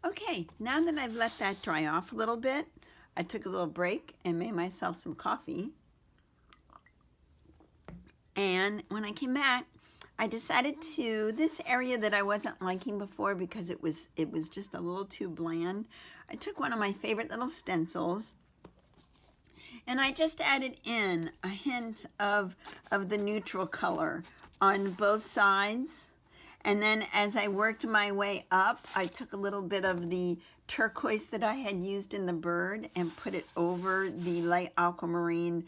Okay, now that I've let that dry off a little bit, I took a little break and made myself some coffee. And when I came back, I decided to, this area that I wasn't liking before because it was just a little too bland, I took one of my favorite little stencils and I just added in a hint of the neutral color on both sides. And then as I worked my way up, I took a little bit of the turquoise that I had used in the bird and put it over the light aquamarine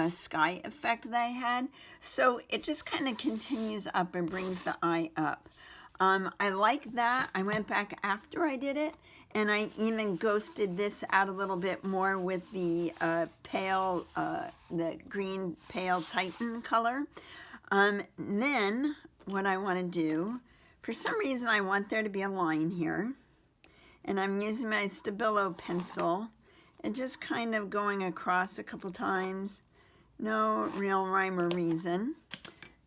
sky effect that I had. So it just kind of continues up and brings the eye up. I like that. I went back after I did it, and I even ghosted this out a little bit more with the the green pale Titan color. Then what I want to do, for some reason I want there to be a line here, and I'm using my Stabilo pencil and just kind of going across a couple times. No real rhyme or reason.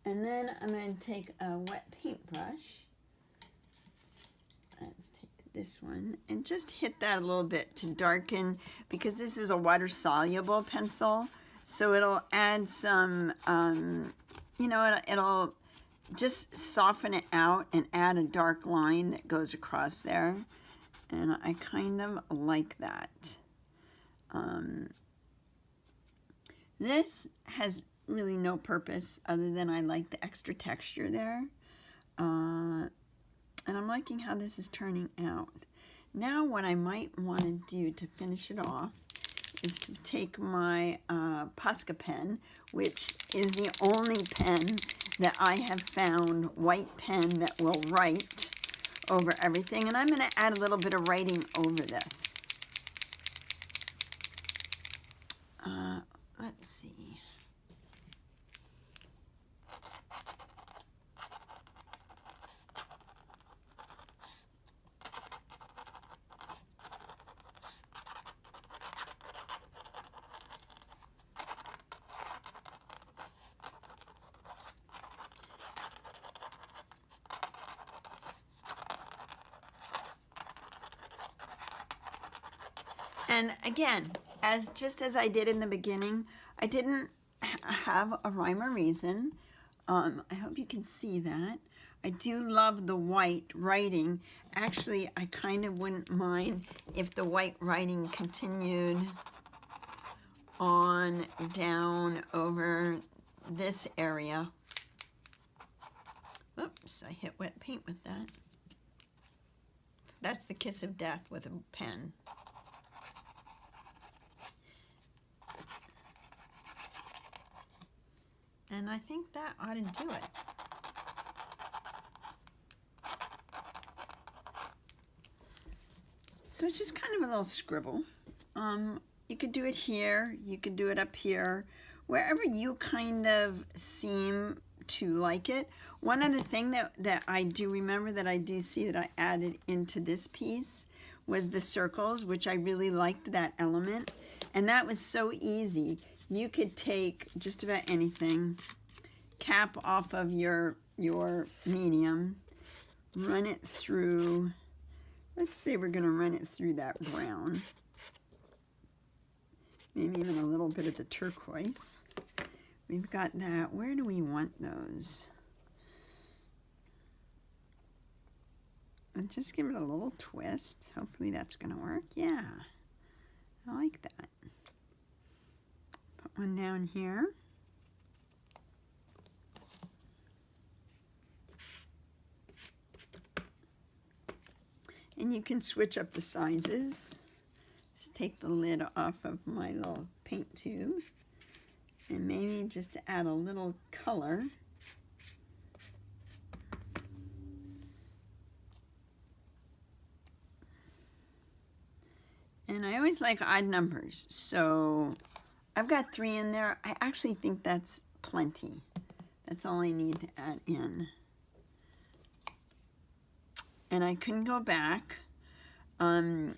And then I'm going to take a wet paintbrush. Let's take this one and just hit that a little bit to darken, because this is a water soluble pencil, so it'll add some you know, it'll just soften it out and add a dark line that goes across there, and I kind of like that. This has really no purpose other than I like the extra texture there. And I'm liking how this is turning out. Now what I might want to do to finish it off is to take my Posca pen, which is the only pen that I have found, white pen that will write over everything. And I'm going to add a little bit of writing over this. Let's see. And again, just as I did in the beginning, I didn't have a rhyme or reason. I hope you can see that. I do love the white writing. Actually, I kind of wouldn't mind if the white writing continued on down over this area. Oops, I hit wet paint with that. That's the kiss of death with a pen. And I think that ought to do it. So it's just kind of a little scribble. You could do it here, you could do it up here, wherever you kind of seem to like it. One other thing that I do remember that I do see that I added into this piece was the circles, which I really liked that element. And that was so easy. You could take just about anything, cap off of your medium, run it through, let's say we're going to run it through that brown, maybe even a little bit of the turquoise. We've got that. Where do we want those? And just give it a little twist. Hopefully that's going to work. Yeah, I like that. Put one down here. And you can switch up the sizes. Just take the lid off of my little paint tube and maybe just add a little color. And I always like odd numbers, so I've got 3 in there. I actually think that's plenty. That's all I need to add in. And I couldn't go back and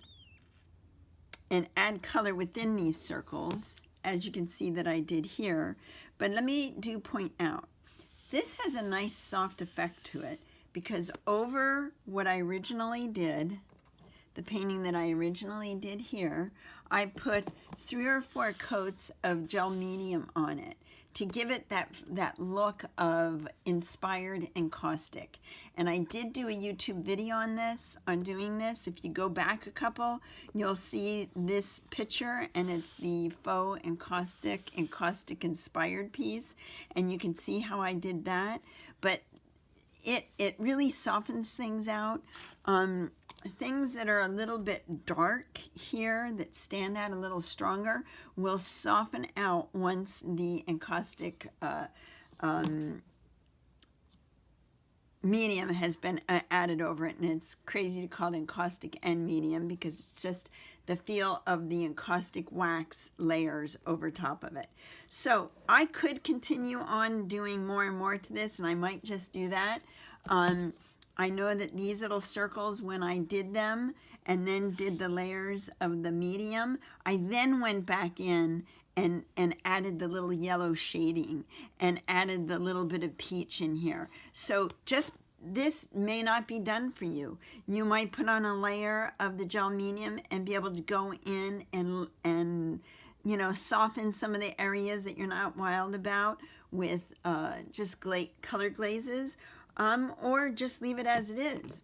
add color within these circles, as you can see that I did here. But let me point out, this has a nice soft effect to it, because over what I originally did, the painting that I originally did here, I put 3 or 4 coats of gel medium on it to give it that look of inspired and caustic. And I did do a YouTube video on doing this. If you go back a couple, you'll see this picture, and it's the faux and caustic inspired piece, and you can see how I did that. But it really softens things out. Things that are a little bit dark here, that stand out a little stronger, will soften out once the encaustic medium has been added over it. And it's crazy to call it encaustic and medium because it's just the feel of the encaustic wax layers over top of it. So I could continue on doing more and more to this, and I might just do that. I know that these little circles, when I did them and then did the layers of the medium, I then went back in and added the little yellow shading and added the little bit of peach in here. So just, this may not be done for you. You might put on a layer of the gel medium and be able to go in and you know, soften some of the areas that you're not wild about with just color glazes. Or just leave it as it is.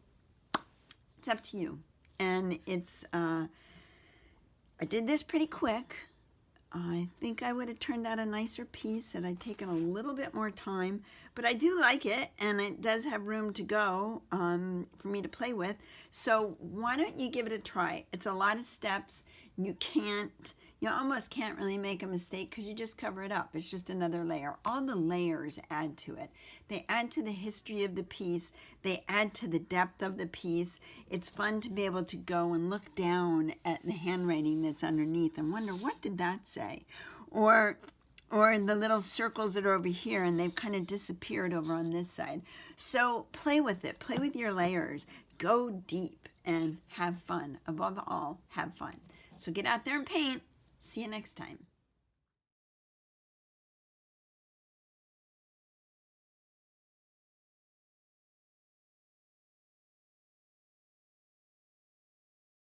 It's up to you. And it's, I did this pretty quick. I think I would have turned out a nicer piece had I taken a little bit more time, but I do like it, and it does have room to go for me to play with. So why don't you give it a try? It's a lot of steps. You almost can't really make a mistake because you just cover it up. It's just another layer. All the layers add to it. They add to the history of the piece. They add to the depth of the piece. It's fun to be able to go and look down at the handwriting that's underneath and wonder, what did that say? Or the little circles that are over here, and they've kind of disappeared over on this side. So play with it. Play with your layers. Go deep and have fun. Above all, have fun. So get out there and paint. See you next time.